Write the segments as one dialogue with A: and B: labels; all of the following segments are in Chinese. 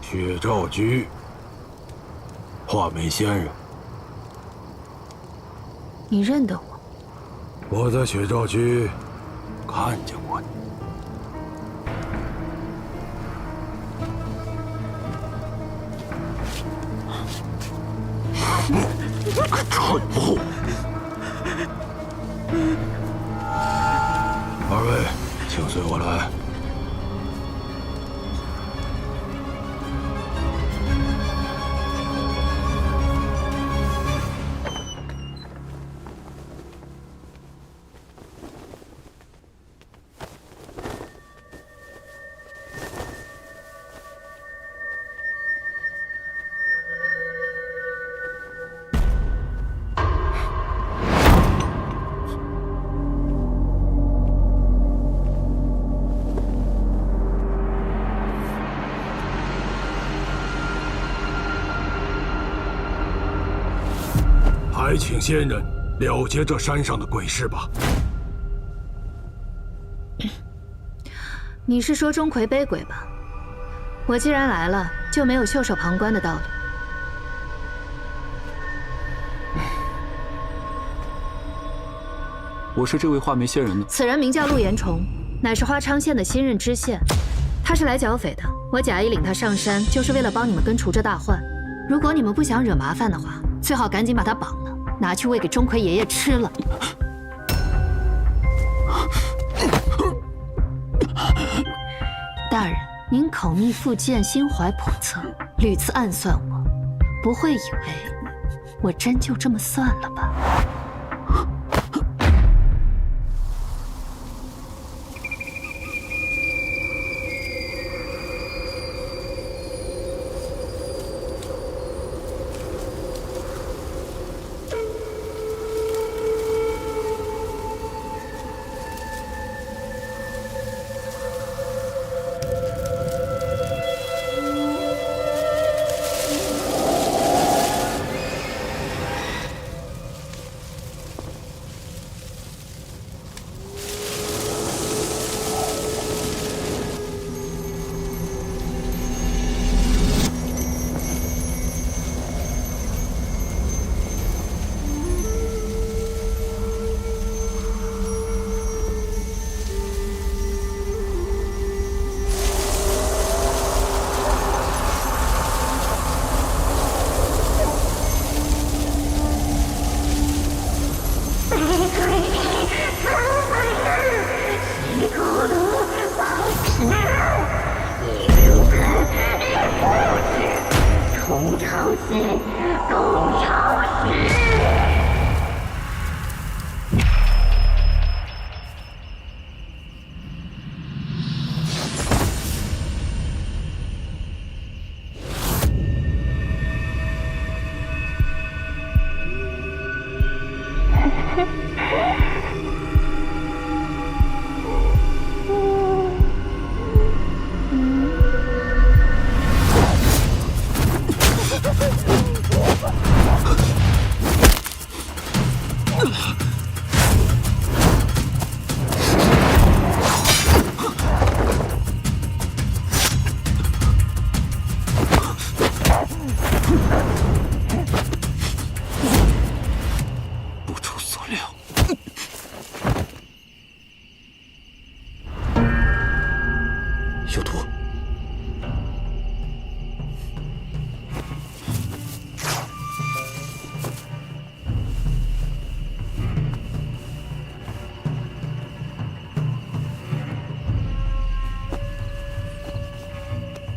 A: 薛兆居，画眉仙人。
B: 你认得我？
A: 我在薛兆居看见过你。你个蠢货！二位，请随我来。还请仙人了结这山上的鬼事吧。
B: 你是说钟馗背鬼吧？我既然来了，就没有袖手旁观的道理。
C: 我是这位画眉仙人呢。
B: 此人名叫陆延崇，乃是花昌县的新任知县。他是来剿匪的，我假意领他上山，就是为了帮你们根除这大患。如果你们不想惹麻烦的话，最好赶紧把他绑了，拿去喂给钟馗爷爷吃了。大人，您口蜜腹剑，心怀叵测，屡次暗算我，不会以为我真就这么算了吧？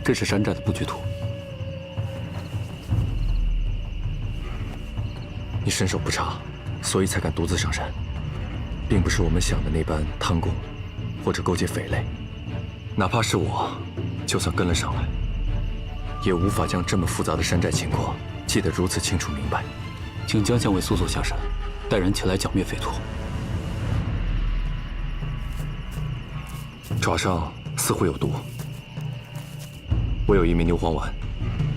B: 这是山寨的布局图。
D: 你身手不差，所以才敢独自上山，并不是我们想的那般贪功，或者勾结匪类。哪怕是我，就算跟了上来，也无法将这么复杂的山寨情况记得如此清楚明白。
C: 请江县尉速速下山，带人前来剿灭匪徒。
D: 爪上似乎有毒。我有一枚牛黄丸，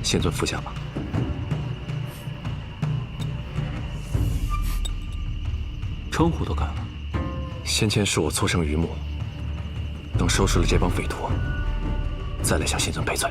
D: 先尊服下吧。
C: 称呼都改了。
D: 先前是我错生榆木，等收拾了这帮匪徒，再来向先尊赔罪。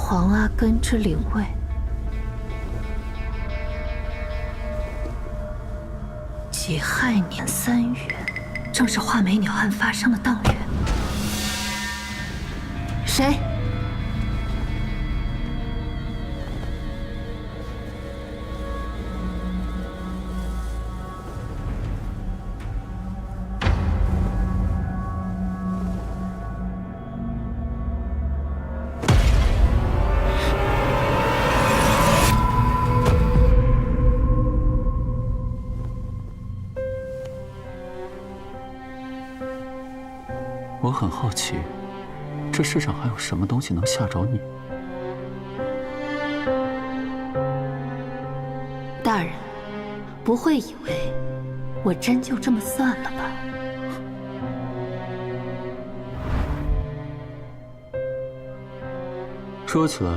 B: 黄阿根之灵位。己亥年3月，正是画眉鸟案发生的当月。谁？
C: 我很好奇，这世上还有什么东西能吓着你？
B: 大人，不会以为我真就这么算了吧？
C: 说起来，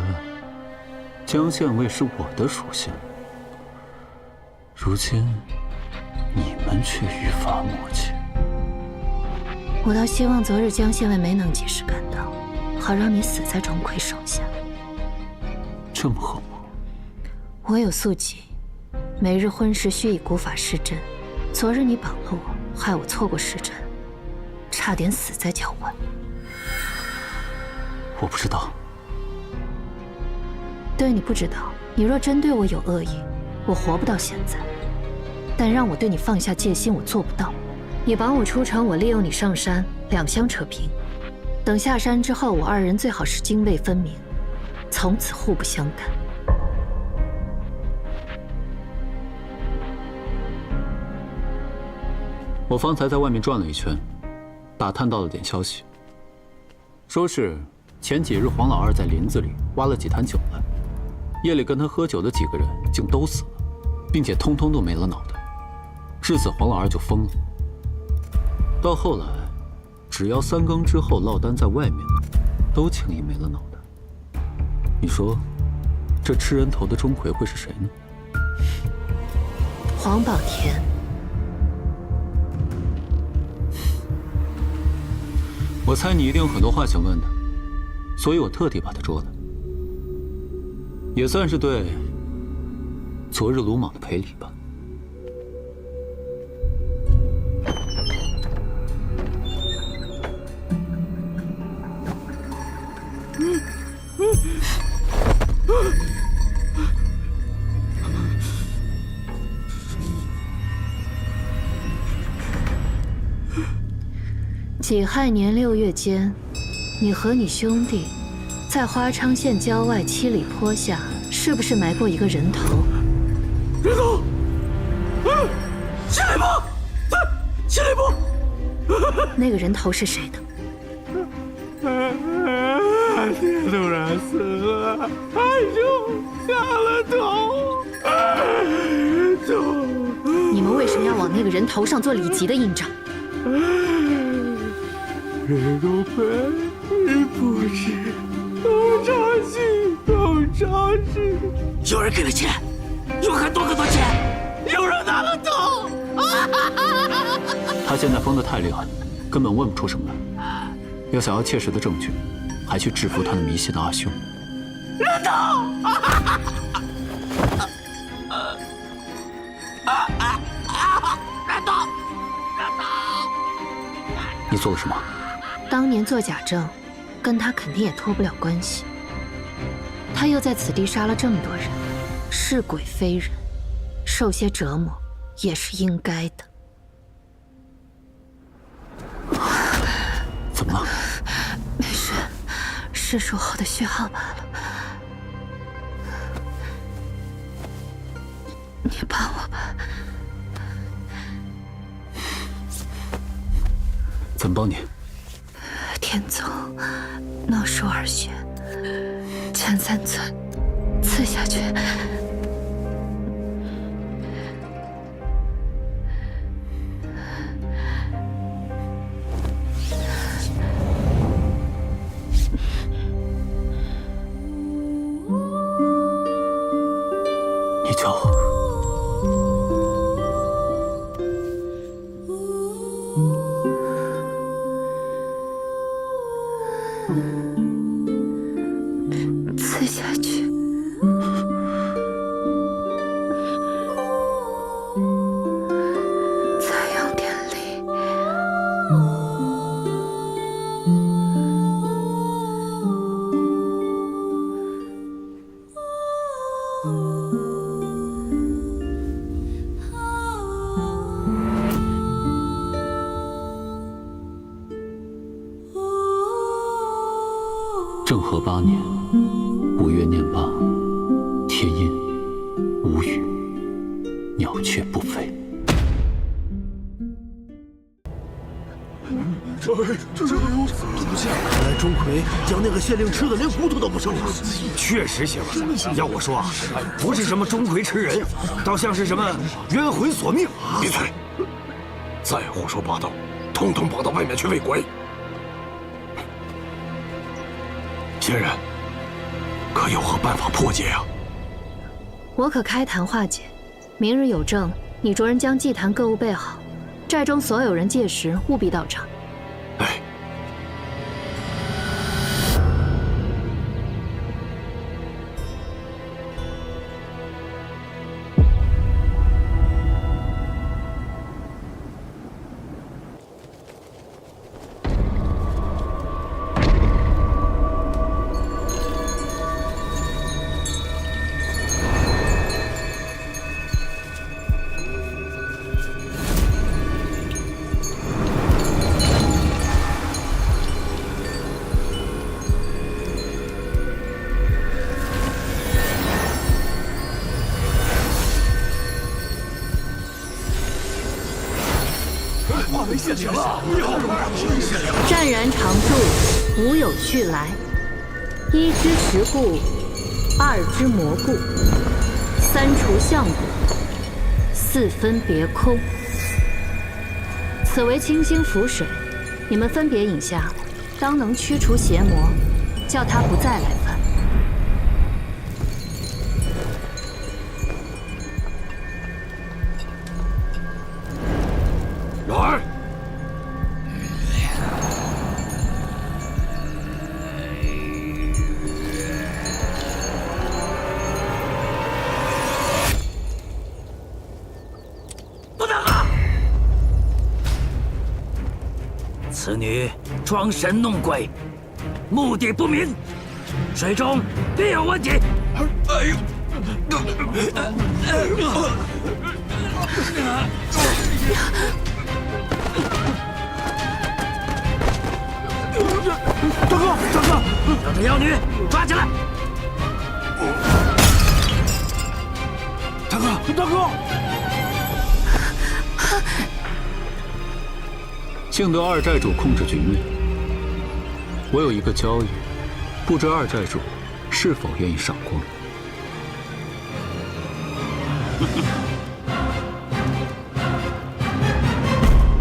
C: 江县尉是我的属性，如今你们却愈发默契。
B: 我倒希望昨日江县尉没能及时赶到，好让你死在钟馗手下。
C: 这么狠吗？
B: 我有宿疾，每日昏时需以古法施针。昨日你绑了我，害我错过时辰，差点死在脚腕。
C: 我不知道。
B: 对你不知道，你若真对我有恶意，我活不到现在。但让我对你放下戒心，我做不到。你绑我出城，我利用你上山，两相扯平。等下山之后，我二人最好是泾渭分明，从此互不相干。
C: 我方才在外面转了一圈，打探到了点消息，说是前几日黄老二在林子里挖了几坛酒来，夜里跟他喝酒的几个人竟都死了，并且通通都没了脑袋。至此黄老二就疯了。到后来，只要3更之后落单在外面，都轻易没了脑袋。你说，这吃人头的钟馗会是谁呢？
B: 黄宝田。
C: 我猜你一定有很多话想问他，所以我特地把他捉来，也算是对昨日鲁莽的赔礼吧。
B: 己亥年6月间，你和你兄弟在花昌县郊外7里坡下，是不是埋过一个人头？
A: 人头，7里坡，对，7里坡。
B: 那个人头是谁的？
A: 爹突然死了，俺就下了头。
B: 你们为什么要往那个人头上做李吉的印章？
A: 人如飞，日不知，东朝西，东朝西。有人给了钱，有很多钱，有人拿了头。
C: 他现在疯得太厉害，根本问不出什么来。要想要切实的证据，还去制服他那迷信的阿兄。
A: 人头！人头！
C: 你做了什么？
B: 当年做假证，跟他肯定也脱不了关系。他又在此地杀了这么多人，是鬼非人，受些折磨也是应该的。
C: 怎么了？
B: 没事，是术后的虚耗罢了。你帮我吧。
C: 怎么帮你？
B: 天宗闹出耳血，前3寸，刺下去。
C: 你就
B: 刺下去。再用点力。
C: 政和8年5月念罢，天阴无雨，鸟雀不飞。
A: 看来钟馗将那个县令吃的连骨头都不剩了。
E: 确实行了。要我说啊，不是什么钟馗吃人，倒像是什么冤魂索命。
F: 闭嘴！再胡说八道，统统绑到外面去喂鬼。仙人，可有何办法破解啊？
B: 我可开坛化解。明日有政，你着人将祭坛各物备好，寨中所有人届时务必到场。
F: 哎。
B: 湛然常驻，无有去来。一知时故，二知魔故，三除相故，四分别空。此为清心符水，你们分别饮下，当能驱除邪魔，叫他不再来犯。
F: 来！
A: 不能啊！此女装神弄鬼，目的不明，水中必有问题。哎呦！大哥，将这妖女抓起来！大哥！
C: 幸得二寨主控制局面，我有一个交易，不知二寨主是否愿意赏光？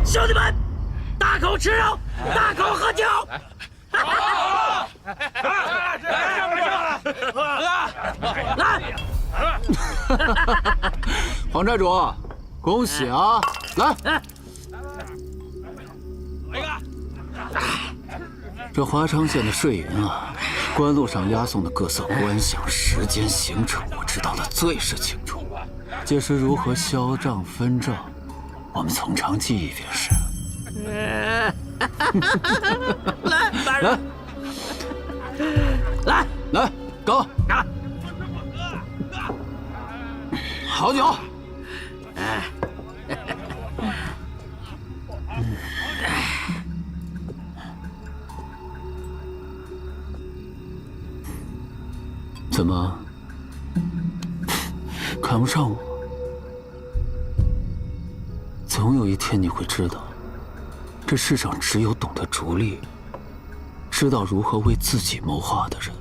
A: 兄弟们，大口吃肉，大口喝酒。来，
C: 黄寨主，恭喜啊！来，这华昌县的税银啊，官路上押送的各色官饷、时间、行程，我知道的最是清楚。届时如何销账分账，我们从长计议便是。来，搞！好酒。怎么看不上我？总有一天你会知道，这世上只有懂得逐利，知道如何为自己谋划的人，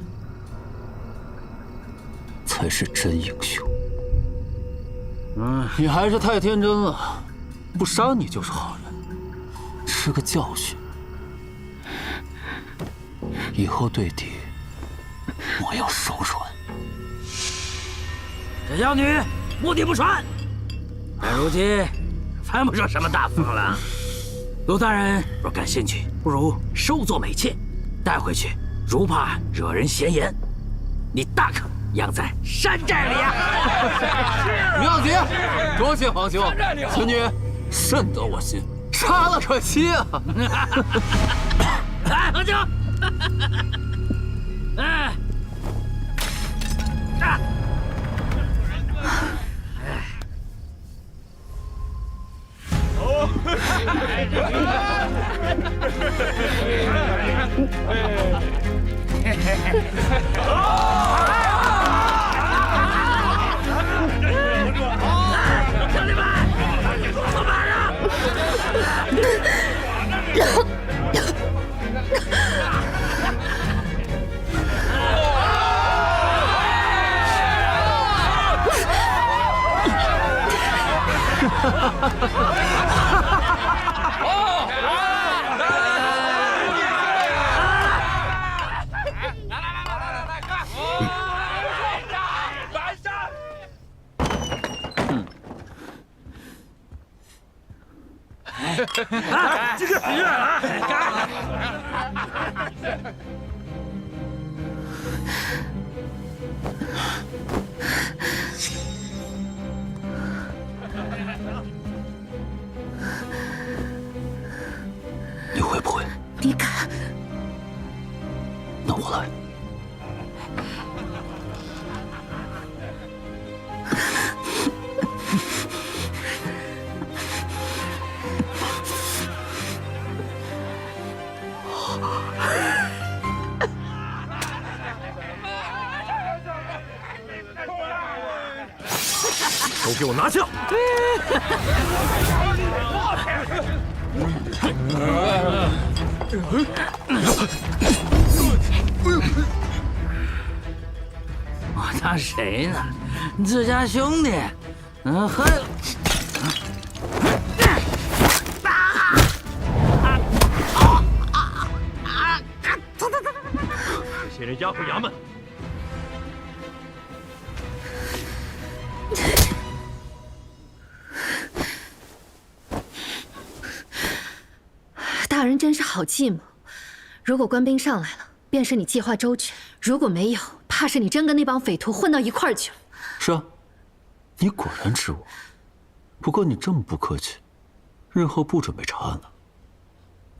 C: 才是真英雄。你还是太天真了，不杀你就是好人。吃个教训，以后对敌我要手软。
A: 这妖女目的不纯，但如今犯不上什么大风了。陆大人若感兴趣，不如收作美妾，带回去，如怕惹人闲言。你大可养在山寨里呀！
C: 妙姐，多谢皇兄，此女甚得我心，杀了可惜啊！
A: 哎，皇兄，哎，啊！兄弟们，出马啊！
C: 你会不会？
B: 你敢？
C: 那我来。
D: 都给我拿下！
A: 我当谁呢？自家兄弟，还有。
D: 这些人押回衙门。
B: 大人真是好计谋。如果官兵上来了，便是你计划周全；如果没有，怕是你真跟那帮匪徒混到一块儿去了。
C: 是啊，你果然知我。不过你这么不客气，日后不准备查案了。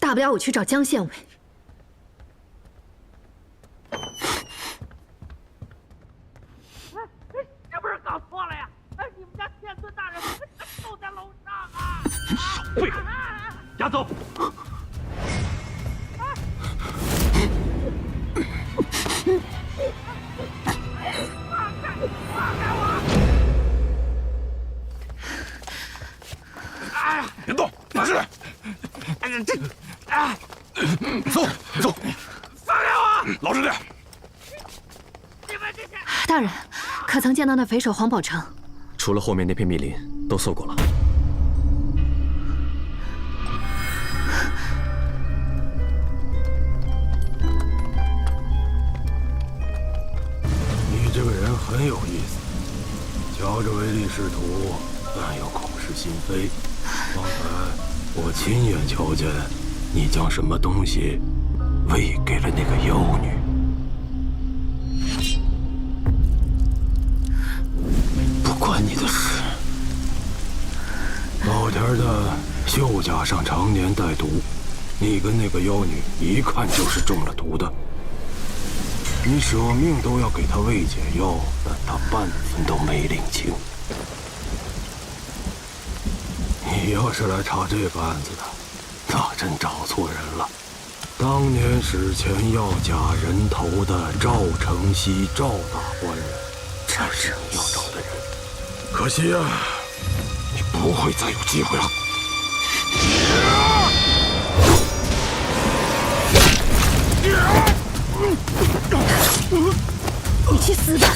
B: 大不了我去找江县尉。
A: 这不是搞错了呀！哎，你们家天孙大人都在楼上啊！
D: 少废话，押走。
F: 别动，把事来。走走，
A: 放开我！
F: 老实点。
A: 你们这些……
B: 大人，可曾见到那匪首黄宝成？
D: 除了后面那片密林，都搜过了。
F: 你这个人很有意思，瞧着唯利是图，但又口是心非。刚才我亲眼瞧见你将什么东西喂给了那个妖女。
C: 不关你的事。
F: 老田的绣甲上常年带毒，你跟那个妖女一看就是中了毒的。你舍命都要给她喂解药，但她半分都没领情。你要是来查这个案子的，那真找错人了。当年史前要假人头的赵承熙赵大官人，才是你要找的人。可惜啊，你不会再有机会了。
B: 你去死吧！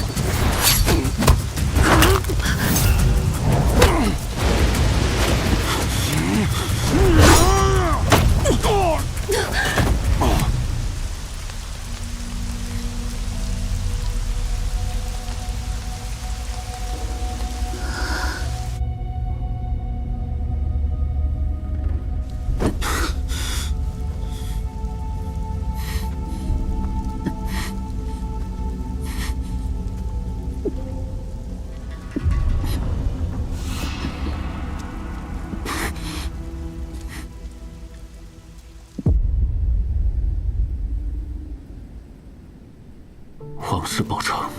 C: 事报成，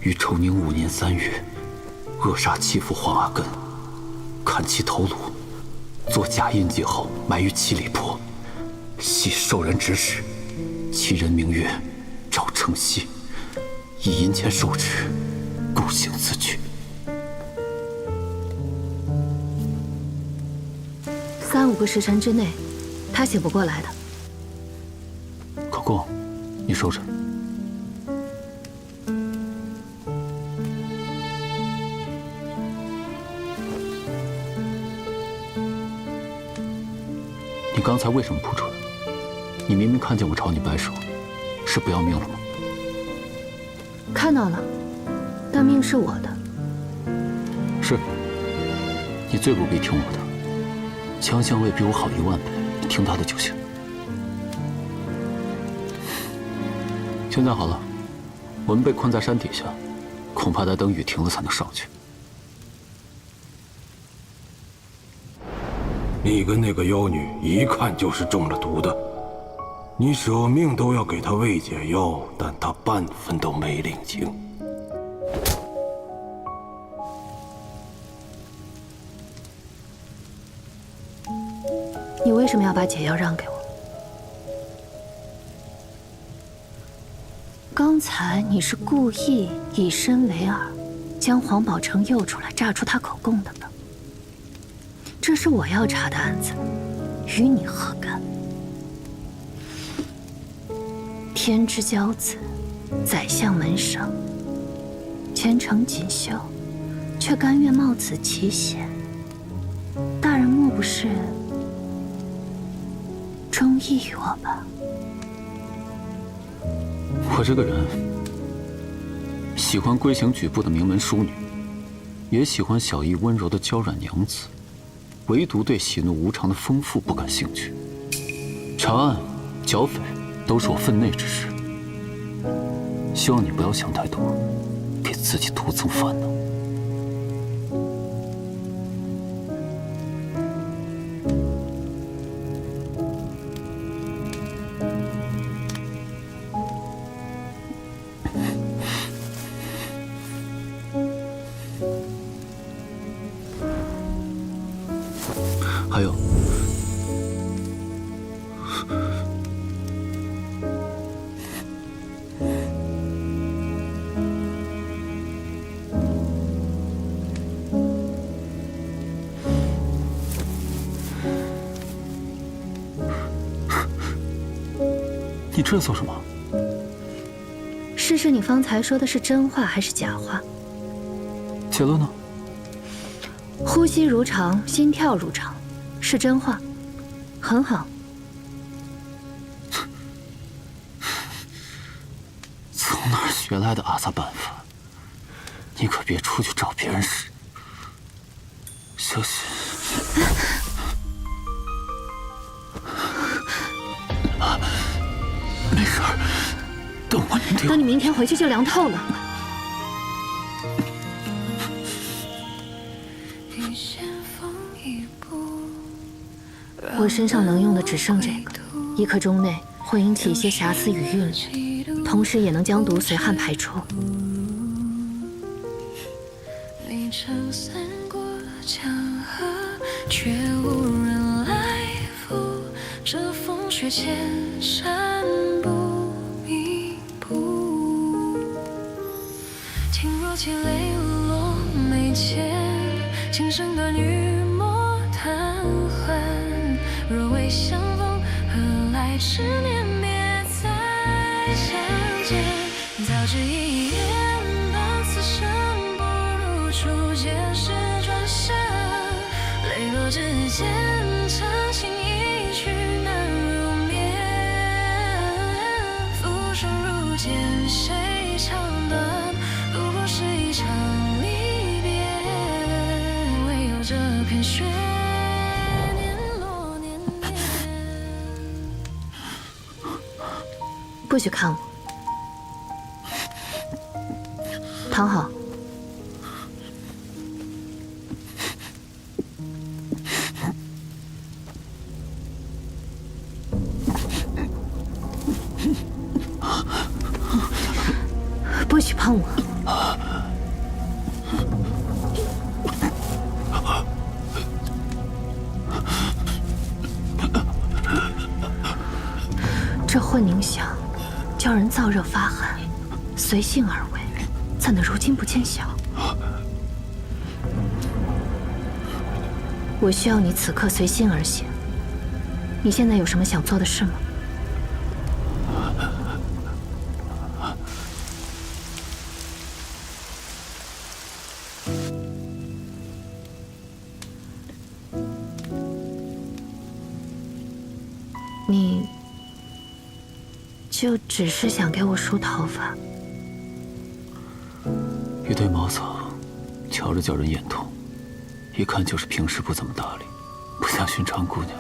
C: 于崇宁5年3月，扼杀其父黄阿根，砍其头颅，做假印记后埋于七里坡，系受人指使，其人名曰赵承熙，以银钱受之，故行此举。
B: 3、5个时辰之内，他醒不过来的。
C: 可供，你收着。你刚才为什么不出来？你明明看见我朝你摆手，是不要命了吗？
B: 看到了，但命是我的。
C: 是，你最不必听我的。强相位比我好1万倍，你听他的就行。现在好了，我们被困在山底下，恐怕得等雨停了才能上去。
F: 你跟那个妖女一看就是中了毒的，你舍命都要给她喂解药，但她半分都没领情。
B: 你为什么要把解药让给我？刚才你是故意以身为饵，将黄宝成诱出来，榨出他口供的吧？这是我要查的案子，与你何干？天之骄子，宰相门生，前程锦绣，却甘愿冒此奇险。大人莫不是中意于我吧？
C: 我这个人喜欢规行矩步的名门淑女，也喜欢小意温柔的娇软娘子，唯独对喜怒无常的丰富不感兴趣。查案、剿匪都是我分内之事，希望你不要想太多，给自己徒增烦恼。还有，你这做什么？
B: 试试你方才说的是真话还是假话？
C: 结论呢？
B: 呼吸如常，心跳如常，是真话，很好。
C: 从哪儿学来的阿萨办法？你可别出去找别人使。休息。没事儿，等我明天。
B: 等你明天回去就凉透了。我身上能用的只剩这个，1刻钟内会引起一些瑕疵与晕染，同时也能将毒随汗排出。
G: 你撑伞过江河，却无人来扶，这风雪千山不迷途。听若泣泪落眉间，轻声短语莫谈欢。若未相逢，何来执念？别再相见。早知一言到此生，不如初见时转身。泪落之间，长情一去难入眠。浮生如剑，谁长短？不过是一场离别。唯有这片雪。
B: 不许看我，躺好。不许碰我！这混凝香叫人燥热发寒，随性而为，怎能如今不见效？我需要你此刻随心而行。你现在有什么想做的事吗？你就只是想给我梳头发？
C: 一堆茅草，瞧着叫人眼痛，一看就是平时不怎么搭理，不像寻常姑娘。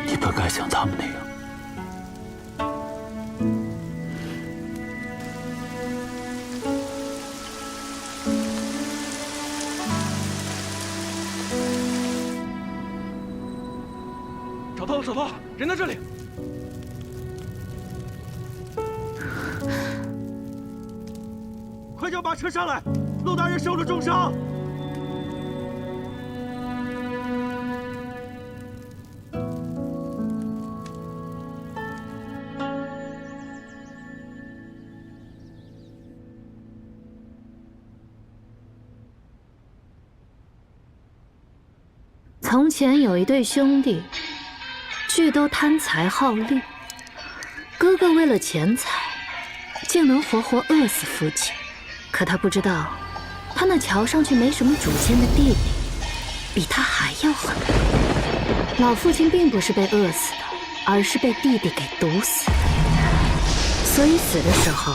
C: 你本该像他们那样。
F: 找到了，人在这里。快叫马车上来，陆大人受了重伤。
B: 从前有一对兄弟，俱都贪财好利。哥哥为了钱财，竟能活活饿死父亲。可他不知道，他那瞧上去没什么主见的弟弟，比他还要狠。老父亲并不是被饿死的，而是被弟弟给毒死的。所以死的时候，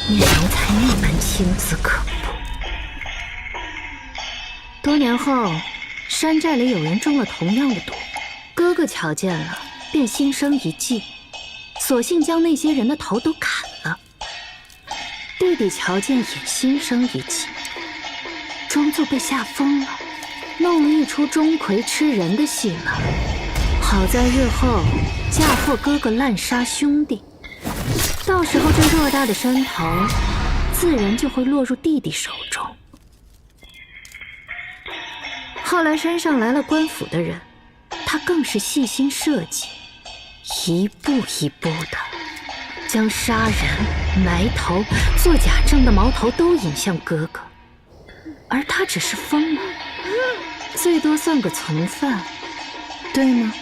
B: 面容才那般青紫可怖。多年后，山寨里有人中了同样的毒，哥哥瞧见了，便心生一计，索性将那些人的头都砍了。弟弟瞧见也心生一计，装作被吓疯了，弄了一出钟馗吃人的戏码。好在日后嫁祸哥哥滥杀兄弟，到时候这偌大的山头，自然就会落入弟弟手中。后来山上来了官府的人，他更是细心设计，一步一步的将杀人、埋头、做假证的矛头都引向哥哥，而他只是疯了，最多算个从犯，对吗？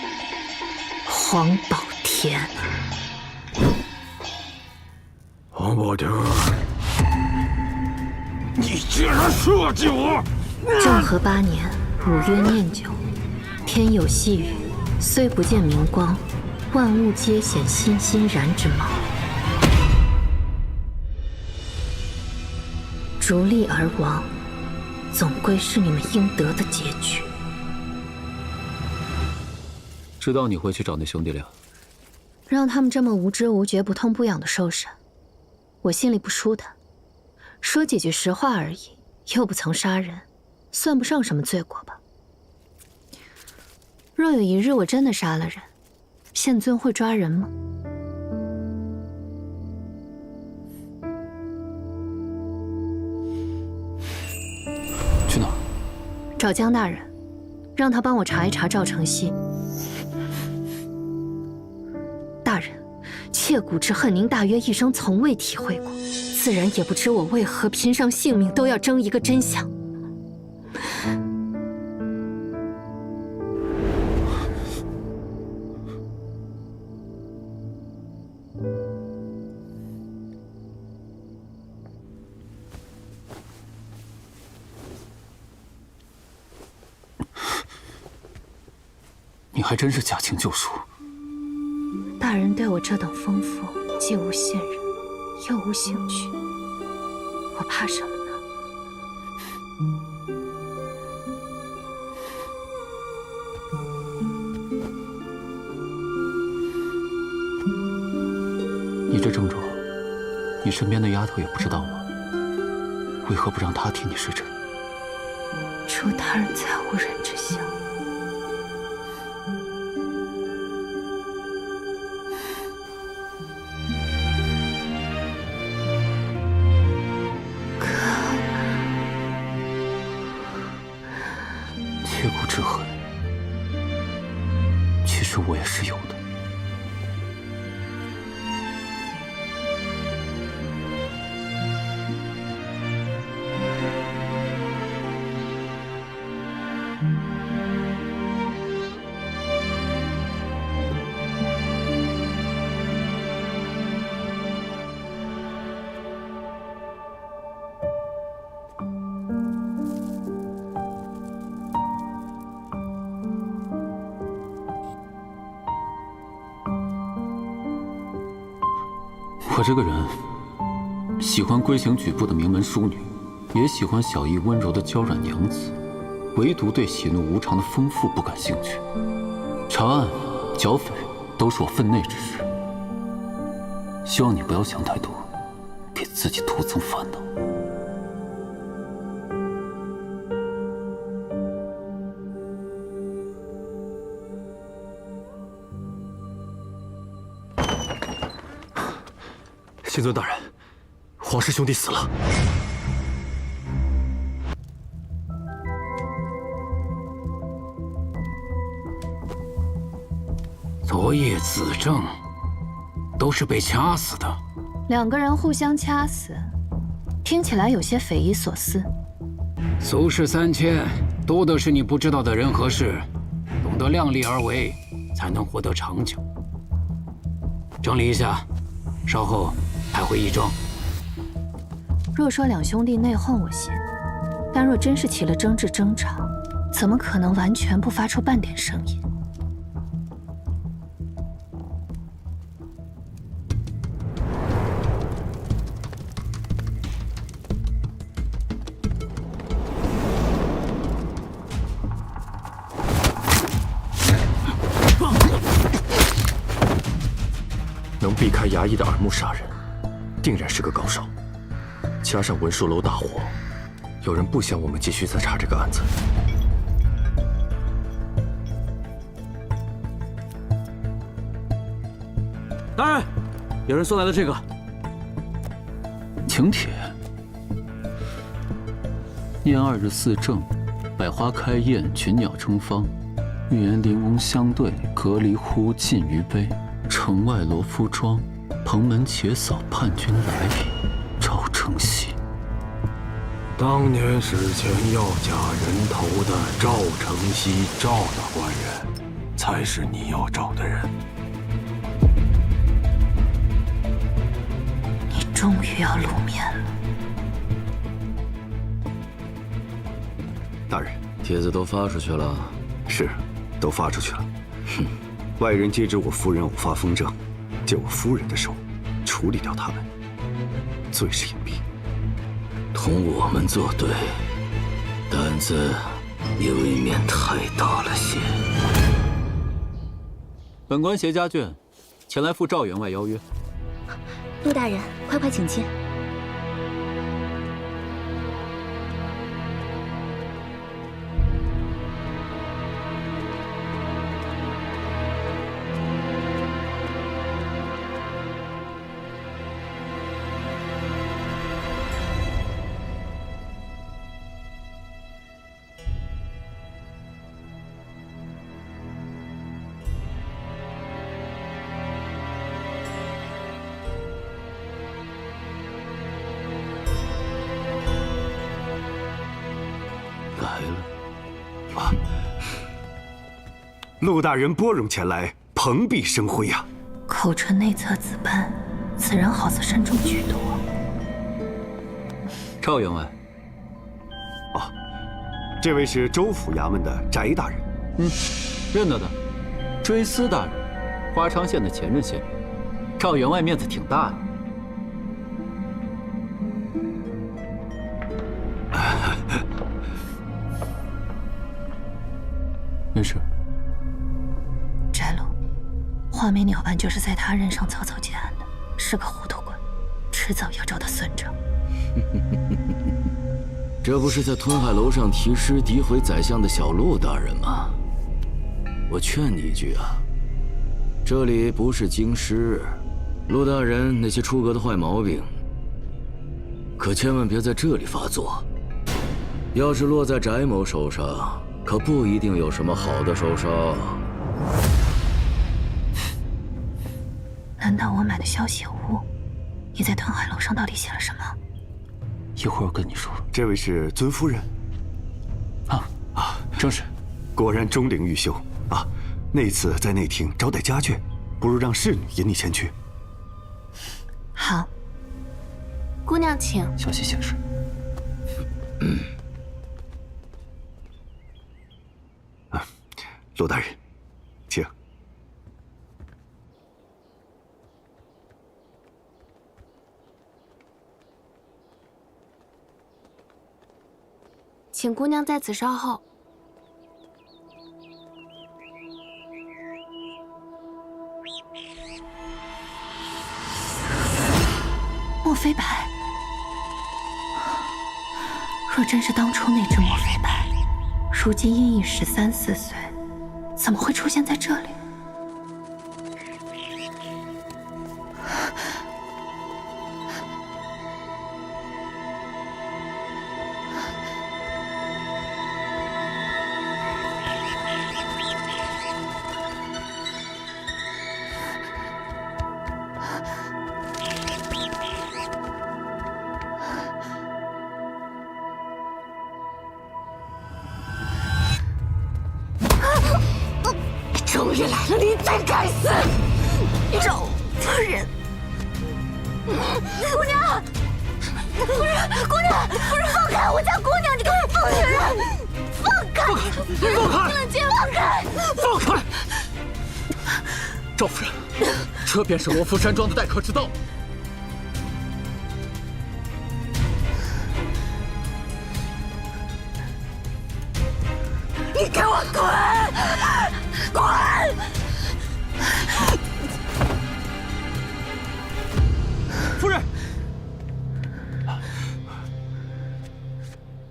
B: 黄宝天，
F: 黄宝天，你竟然设计我！
B: 政和8年5月念酒，天有细雨，虽不见明光，万物皆显欣欣然之貌。逐利而亡，总归是你们应得的结局。
C: 知道你会去找那兄弟俩，
B: 让他们这么无知无觉、不痛不痒的受审，我心里不舒坦。说几句实话而已，又不曾杀人，算不上什么罪过吧。若有一日我真的杀了人，宪尊会抓人吗？
C: 去哪儿？
B: 找江大人，让他帮我查一查赵承熙。大人，切古之恨，您大约一生从未体会过，自然也不知我为何拼上性命都要争一个真相。
C: 你还真是驾轻就熟。
B: 大人对我这等丰富，既无信任，又无兴趣，我怕什么呢？
C: 你这症状，你身边的丫头也不知道吗？为何不让她替你施诊？
B: 出他人在无人之乡。
C: 铁骨之恨，其实我也是有的。我这个人喜欢规行矩步的名门淑女，也喜欢小意温柔的娇软娘子，唯独对喜怒无常的丰富不感兴趣。查案、剿匪都是我分内之事，希望你不要想太多，给自己徒增烦恼。
D: 仙尊大人，皇室兄弟死了。
A: 昨夜子正都是被掐死的。
B: 两个人互相掐死，听起来有些匪夷所思。
A: 俗世3000，多的是你不知道的人和事，懂得量力而为，才能活得长久。整理一下，稍后派回义庄。
B: 若说两兄弟内讧，我信；但若真是起了争执争吵，怎么可能完全不发出半点声音？
D: 能避开衙役的耳目杀人，定然是个高手。加上文书楼大火，有人不想我们继续再查这个案子。
E: 大人，有人送来了这个
C: 请帖。念2日4正，百花开艳，群鸟成芳，玉颜玲珑相对，隔离乎尽于悲。城外罗敷庄，蓬门且扫叛军来临。赵承熙，
F: 当年史前要假人头的赵承熙，赵大官人，才是你要找的人。
B: 你终于要露面了。
E: 大人，
H: 帖子都发出去了。
E: 是，都发出去了。哼，外人皆知我夫人偶发风症，借我夫人的手处理掉他们，最是隐蔽。
H: 同我们作对，胆子也未免太大了些。
C: 本官携家眷前来赴赵员外邀约。
I: 陆大人，快快请进。
E: 陆大人拨冗前来，蓬荜生辉呀！
B: 口唇内侧紫斑，此人好似身中剧毒。
C: 赵员外，
E: 哦，这位是州府衙门的翟大人。
C: 认得的，追思大人，花昌县的前任县令。赵员外面子挺大呀。没事。
B: 翟路，画眉鸟案就是在他任上草草结案的，是个糊涂鬼，迟早要找他算账。
H: 这不是在吞海楼上题诗诋毁宰相的小陆大人吗？我劝你一句啊，这里不是京师，陆大人那些出格的坏毛病，可千万别在这里发作。要是落在翟某手上，可不一定有什么好的收梢。
B: 难道我买的消息屋，你在吞海楼上到底写了什么？
C: 一会儿我跟你说。
E: 这位是尊夫人。
C: 正是。
E: 果然钟灵毓秀啊！那次在内廷招待家眷，不如让侍女引你前去。
B: 好。
I: 姑娘请。
C: 小心行事。
E: 陆大人，请。
I: 请姑娘在此稍后。
B: 莫非白，若真是当初那只莫非白，如今因已13、14岁，怎么会出现在这里？
A: 终于来了，你真该死！
B: 赵夫人，
I: 姑娘，夫人，姑娘，夫人放开我家姑娘！你个疯女人，放开！
C: 放开！
I: 冷静，放开！
C: 放开！赵夫人，这便是罗浮山庄的待客之道。
A: 你给我滚！滚！
C: 夫人，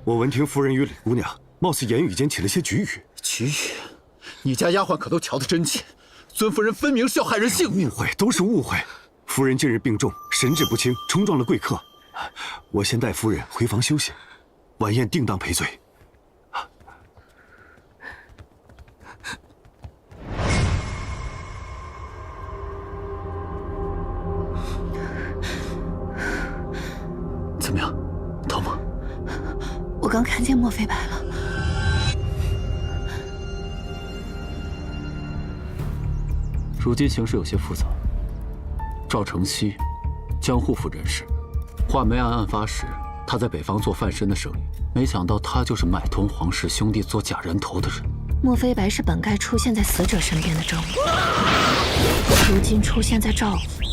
E: 我闻听夫人与李姑娘貌似言语间起了些龃龉。
C: 龃龉？你家丫鬟可都瞧得真切，尊夫人分明是要害人性命。
E: 误会，都是误会。夫人近日病重，神志不清，冲撞了贵客。我先带夫人回房休息，晚宴定当赔罪。
C: 怎么样，疼吗？
B: 我刚看见莫非白了。
C: 如今形势有些复杂。赵承熙，江户府人士，画眉案案发时，他在北方做贩身的生意，没想到他就是买通黄氏兄弟做假人头的人。
B: 莫非白是本该出现在死者身边的正义，如今出现在赵府，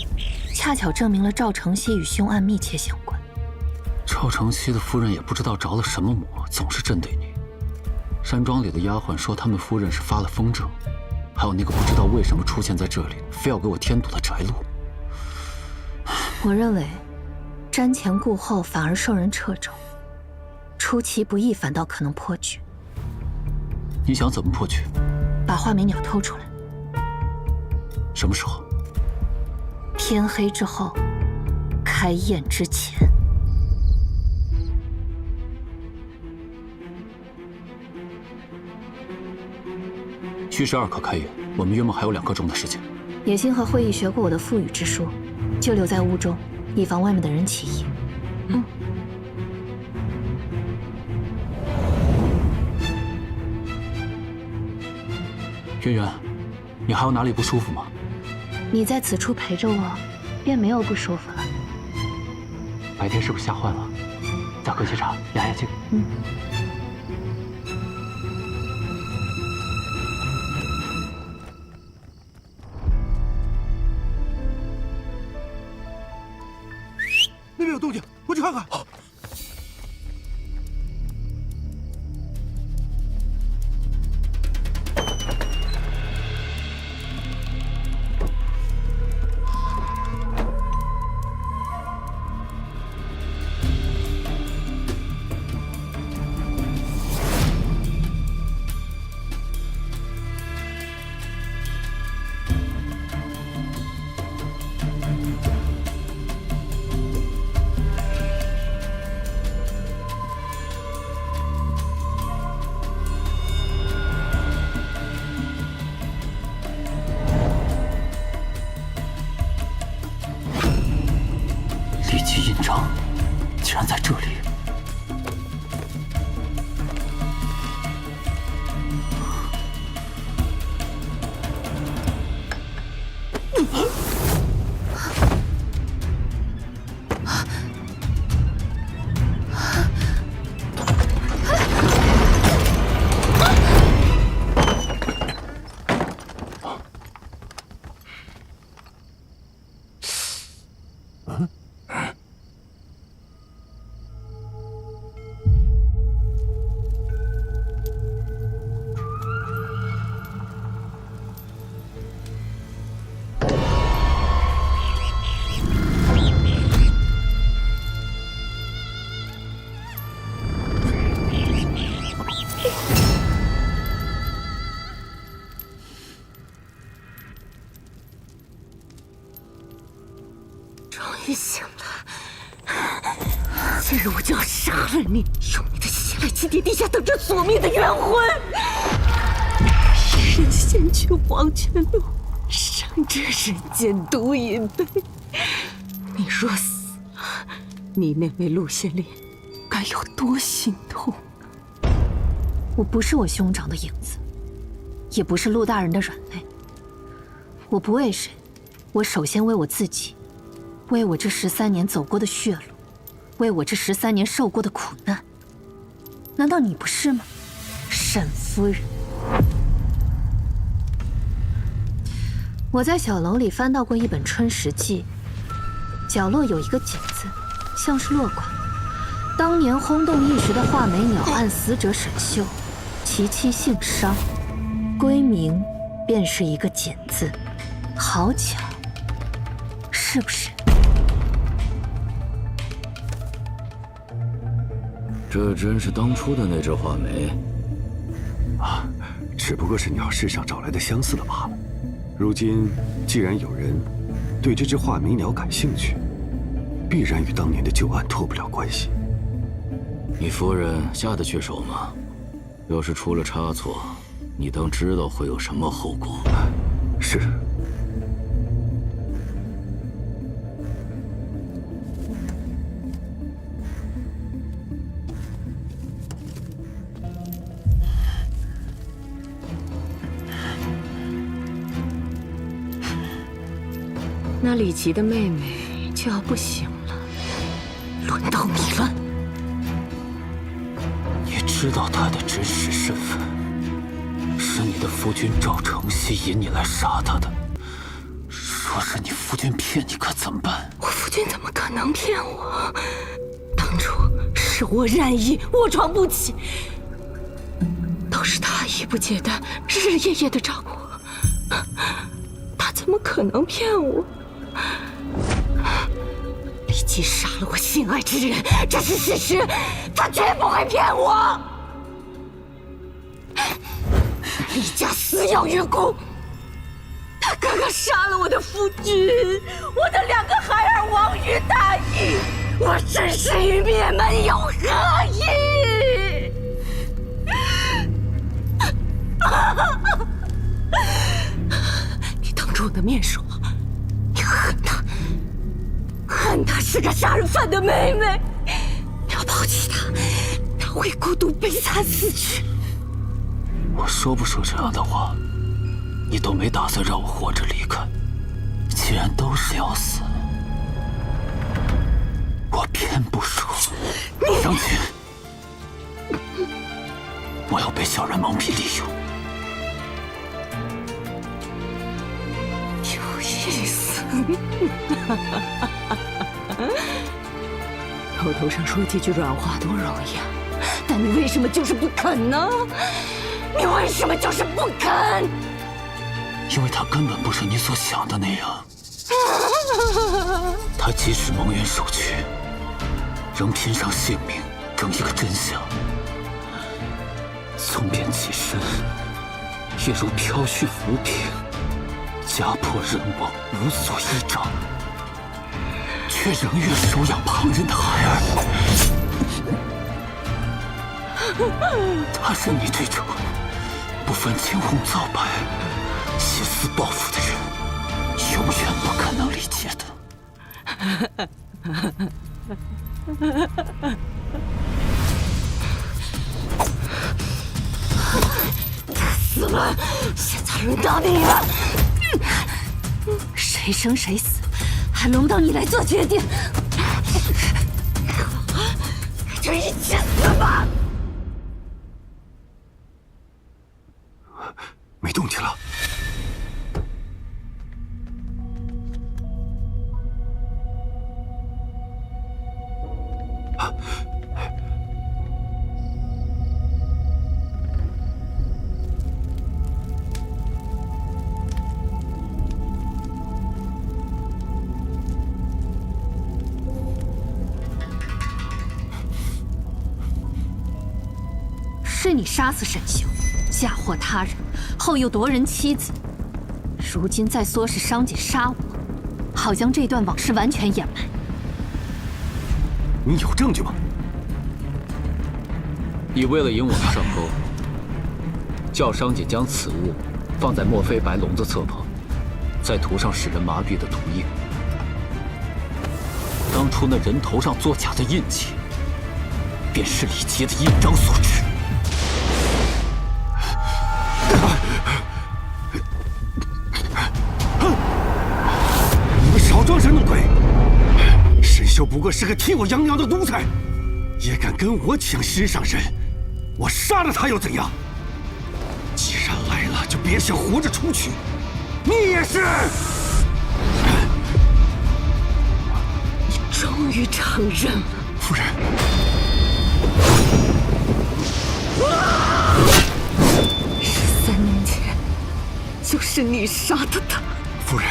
B: 恰巧证明了赵承熙与凶案密切相关。
C: 赵承熙的夫人也不知道着了什么魔，总是针对你。山庄里的丫鬟说他们夫人是发了疯症，还有那个不知道为什么出现在这里，非要给我添堵的翟禄。
B: 我认为，瞻前顾后反而受人掣肘，出其不意反倒可能破局。
C: 你想怎么破局？
B: 把画眉鸟偷出来。
C: 什么时候？
B: 天黑之后，开宴之前。
C: 戌时2刻开宴，我们约莫还有2个钟的时间。
B: 野心和会议学过我的腹语之术，就留在屋中，以防外面的人起疑。
C: 渊渊，你还有哪里不舒服吗？
B: 你在此处陪着我，便没有不舒服了。
C: 白天是不是吓坏了？再喝些茶压压惊。
F: 那边有动静，我去看看。好。
C: 敢在这里？
I: 终于醒了，今日我就要杀了你，用你的血来祭奠地下等着索命的冤魂。一人先去黄泉路，上这人间毒饮杯。你若死了，你那位陆县令该有多心痛？
B: 我不是我兄长的影子，也不是陆大人的软肋。我不为谁，我首先为我自己。为我这13年走过的血路，为我这13年受过的苦难，难道你不是吗，沈夫人？我在小楼里翻到过一本《春石记》，角落有一个锦字，像是落款。当年轰动一时的画眉鸟案死者沈秀，其妻姓商，归名便是一个锦字，好巧，是不是？
H: 这真是当初的那只画眉
E: 啊，只不过是鸟市上找来的相似的罢了。如今既然有人对这只画眉鸟感兴趣，必然与当年的旧案脱不了关系。
H: 你夫人下得去手吗？要是出了差错，你当知道会有什么后果？
E: 是。
I: 那李琦的妹妹就要不行了，轮到你了。
C: 你知道他的真实身份，是你的夫君赵承熙引你来杀他的。若是你夫君骗你，可怎么办？
I: 我夫君怎么可能骗我？当初是我染疫卧床不起，都是他衣不解带，日日夜夜的照顾我，他怎么可能骗我？李琦杀了我心爱之人，这是事实，他绝不会骗我。李家死有余辜，他刚刚杀了我的夫君，我的2个孩儿亡于大疫，我真是与灭门有何异？你当着我的面说你恨他，恨他是个杀人犯的妹妹，你要抛弃他，他会孤独悲惨死去。
C: 我说不说这样的话，你都没打算让我活着离开。既然都是要死，我偏不说。张琴，我要被小人蒙蔽利用。
I: 有意思。口头上说几句软话多容易啊，但你为什么就是不肯呢？你为什么就是不肯？
C: 因为他根本不是你所想的那样。他即使蒙冤受屈，仍拼上性命争一个真相。纵便起身，也如飘絮浮萍，家破人亡，无所依仗，却仍愿收养旁人的孩儿。他是你这种不分青红皂白、心思报复的人永远不可能理解的。
I: 死了，现在轮到你了。谁生谁死，还轮不到你来做决定。就一起死吧！
E: 没动静了。
B: 是你杀死沈修，嫁祸他人，后又夺人妻子，如今再唆使商姐杀我，好将这段往事完全掩埋。
E: 你有证据吗？
C: 你为了引我们上钩，叫商姐将此物放在墨菲白笼子侧旁，再涂上使人麻痹的毒液。当初那人头上作假的印记，便是李杰的印章所致。
E: 你们少装神弄鬼！沈修不过是个替我养鸟的奴才，也敢跟我抢心上人，我杀了他又怎样？既然来了，就别想活着出去。你也是。
I: 你终于承认了，
E: 夫人。
I: 13年前，就是你杀的他。
E: 夫人，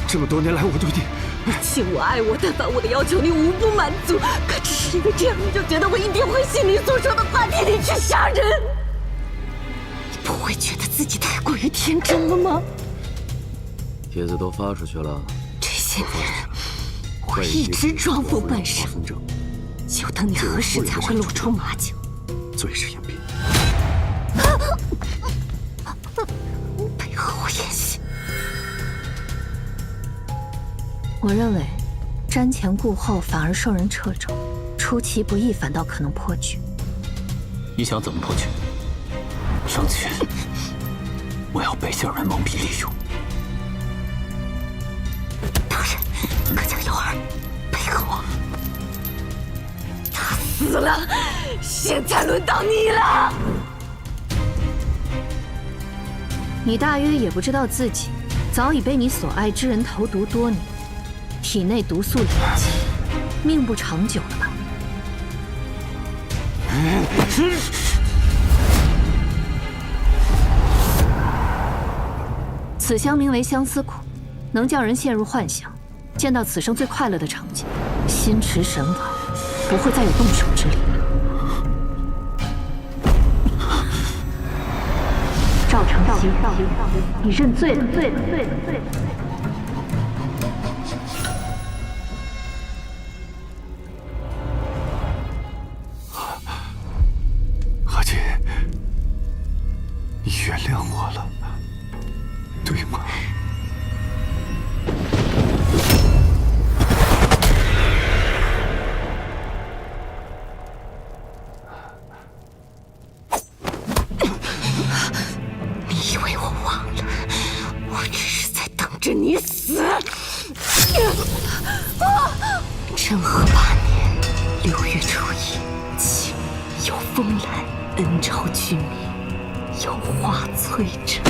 E: 这么多年来我对你，
I: 你亲我爱我，但凡我的要求你无不满足，可只是因为这样你就觉得我一定会信你所说的话，替你去杀人？你不会觉得自己太过于天真了吗？
H: 帖子都发出去了，
I: 这些年我一直装服扮傻，就等你何时才会露出马脚。
E: 最是隐蔽。
I: 配合我演戏。
B: 我认为，瞻前顾后反而受人掣肘，出其不意反倒可能破局。
C: 你想怎么破局？商姐，我要被小人蒙蔽利用。
I: 当然，可将瑶儿配合我。他死了，现在轮到你了。
B: 你大约也不知道自己早已被你所爱之人投毒多年，体内毒素累积，命不长久了吧？此香名为相思苦，能叫人陷入幻想，见到此生最快乐的场景，心驰神往，不会再有动手之力。赵承熙，你认罪了，罪了。
E: 阿锦，你原谅我了，对吗？
I: 你以为我忘了？我只是在等着你死。政和8年6月初1，晴有风来，恩仇俱灭，有花摧折。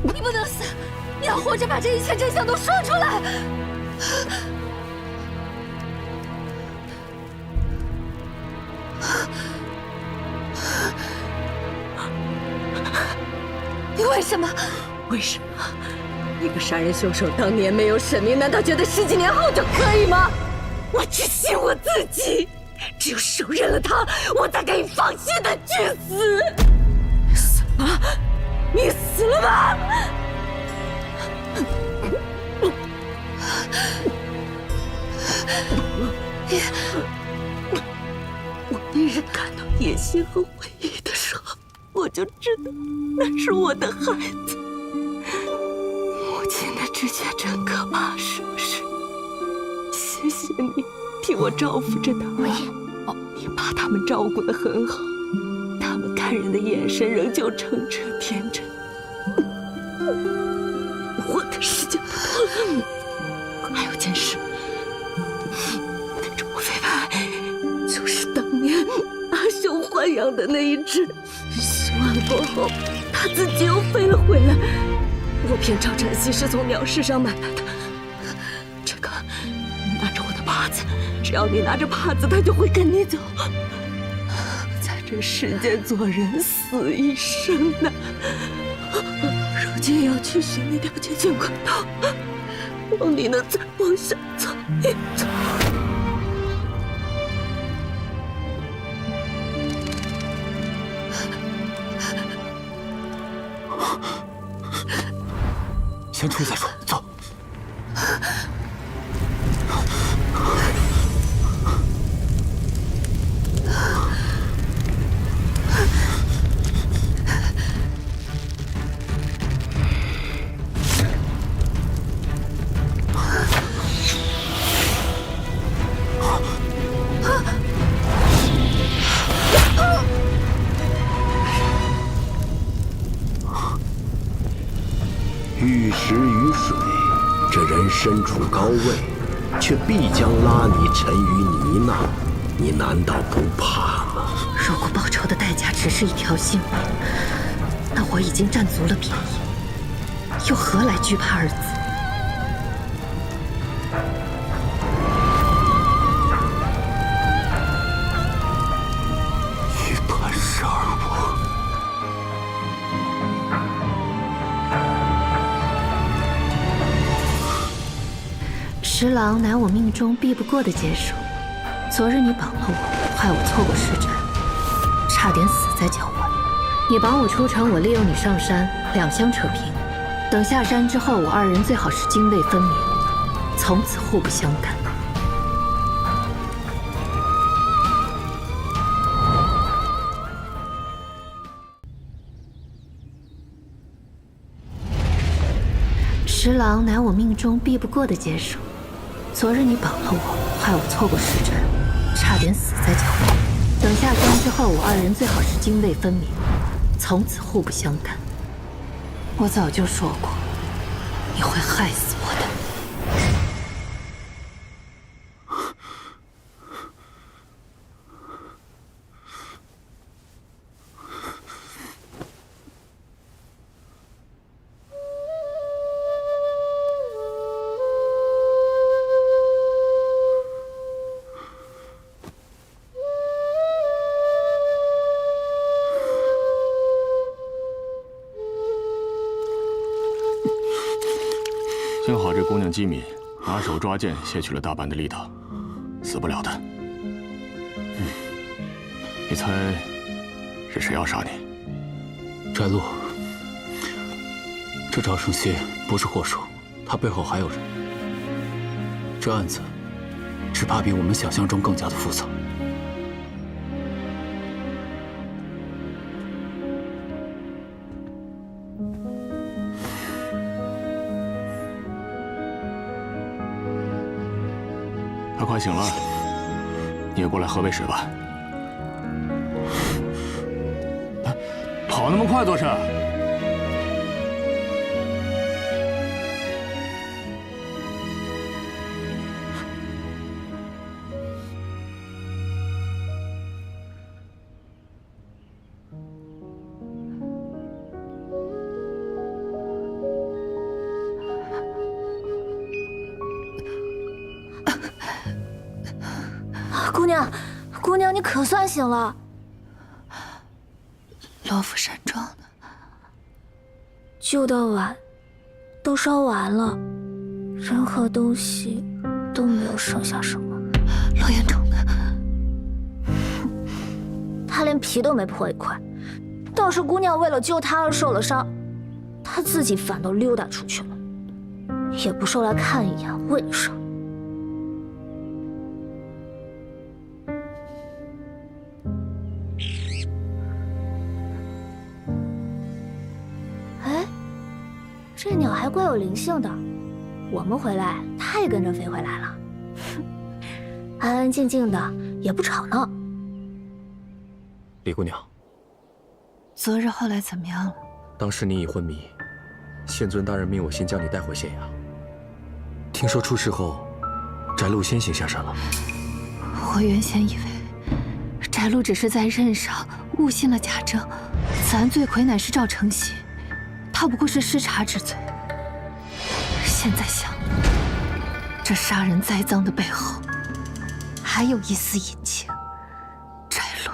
I: 你不能死，你要活着把这一切真相都说出来。你为什么？为什么？一个杀人凶手当年没有审明，难道觉得10几年后就可以吗？我只信我自己，只有手刃了他，我才可以放心的去死。死了，你死了吧！我第一眼看到野心和回忆的时候，我就知道那是我的孩子。母亲的直觉真可怕，是不是？谢谢你替我照顾着他们，你把他们照顾得很好，他们看人的眼神仍旧澄澈天真。我的时间不多了，还有件事。这莫非白就是当年阿雄豢养的那一只，希望过后他自己又飞了回来。我骗赵晨曦是从鸟市上买来的。这个，拿着我的帕子，只要你拿着帕子，他就会跟你走。在这世间做人死一生呐。如今要去寻那条绝境管道，望你能再往下走一走。
C: 先出去再说，走。
F: 玉石与水，这人身处高位，却必将拉你沉于泥淖，你难道不怕吗？
B: 如果报仇的代价只是一条性命，那我已经占足了便宜，又何来惧怕二字？
E: 与潘氏而我。
B: 十郎乃我命中避不过的劫数。昨日你绑了我，害我错过时辰，差点死在脚腕。你绑我出城，我利用你上山，两相扯平。等下山之后，我二人最好是泾渭分明，从此互不相干。十郎乃我命中避不过的劫数。昨日你绑了我，害我错过时辰，差点死在脚腕。等下山之后，我二人最好是泾渭分明，从此互不相干。我早就说过，你会害死我的。
J: 幸好这姑娘机敏，拿手抓剑卸去了大半的力道，死不了的。你猜是谁要杀你？
C: 翟路，这赵胜熙不是祸首，他背后还有人。这案子只怕比我们想象中更加的复杂。
J: 他快醒了，你也过来喝杯水吧。跑那么快做甚？
I: 姑娘，你可算醒了。
B: 罗浮山庄呢？
I: 救到晚，都烧完了，人和东西都没有剩下什么。
B: 罗延冲呢？
I: 他连皮都没破一块，倒是姑娘为了救他而受了伤，他自己反倒溜达出去了，也不说来看一眼问一声。哎，这鸟还怪有灵性的，我们回来，它也跟着飞回来了。安安静静的，也不吵闹。
D: 李姑娘，
B: 昨日后来怎么样了？
D: 当时你已昏迷，县尊大人命我先将你带回县衙。听说出事后，翟禄先行下山了。
B: 我原先以为翟禄只是在任上误信了贾政，此案罪魁乃是赵承熙，他不过是失察之罪。现在想，这杀人栽赃的背后，还有一丝隐情。翟禄，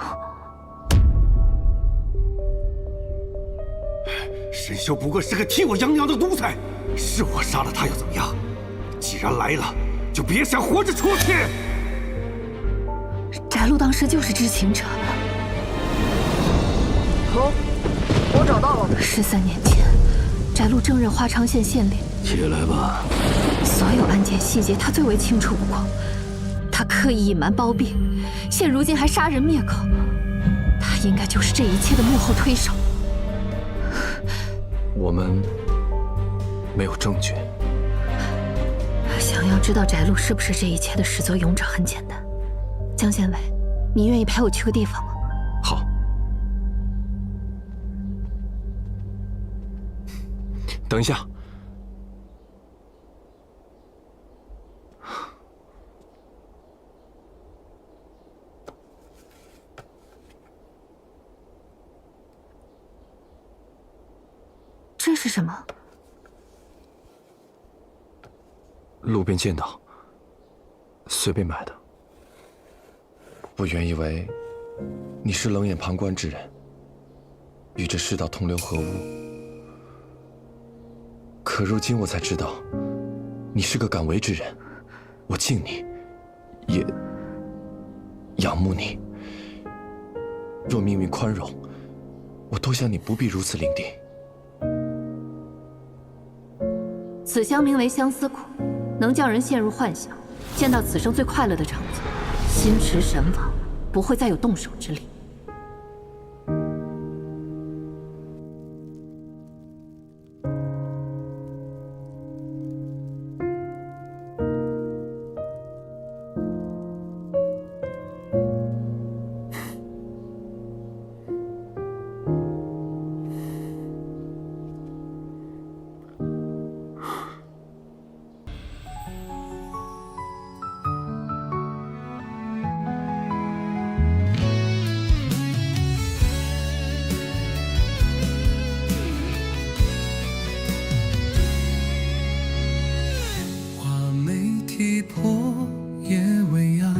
E: 沈修不过是个替我养鸟的奴才，是我杀了他又怎么样？既然来了，就别想活着出去。
B: 翟禄当时就是知情者。
K: 哥，我找到了。
B: 13年前，翟禄正任花昌县县令。
H: 起来吧。
B: 所有案件细节他最为清楚不过，他刻意隐瞒包庇，现如今还杀人灭口，他应该就是这一切的幕后推手。
D: 我们没有证据。
B: 想要知道翟禄是不是这一切的始作俑者很简单，江县尉，你愿意陪我去个地方吗？
D: 好。等一下。
B: 这是什么？
D: 路边见到，随便买的。我原以为你是冷眼旁观之人，与这世道同流合污。可如今我才知道，你是个敢为之人，我敬你，也仰慕你。若命运宽容，我多想你不必如此伶仃。
B: 此香名为相思苦，能叫人陷入幻想，见到此生最快乐的场景，心驰神往，不会再有动手之力。
L: 地破夜未安，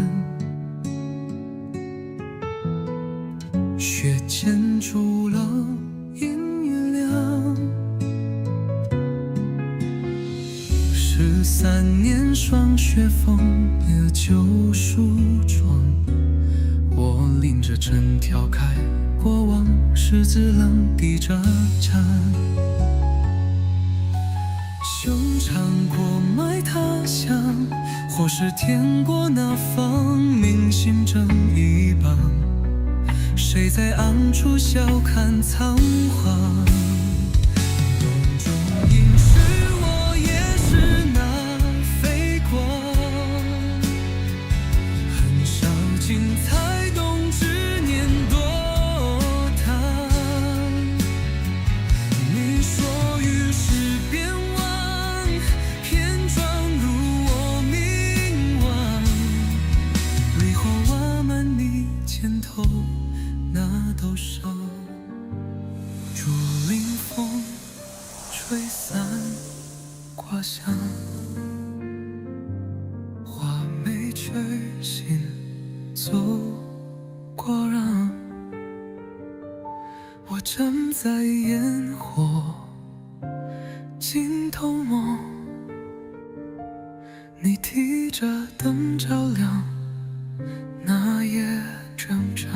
L: 雪溅出了阴雨凉。13年霜雪封了旧书窗，我拎着针挑开过往，十字冷滴着颤。修长过埋他乡，或是天过那方，明心正一帮。谁在暗处笑看仓皇？梦中应是我，也是那飞光。很少精彩动之年多唐。你说于是变忘，偏装如我冥顽。梨花挖满你肩头那道伤，竹林风吹散花香，画眉吹醒走过让。我站在烟火尽头梦，你提着灯照亮那夜挣扎。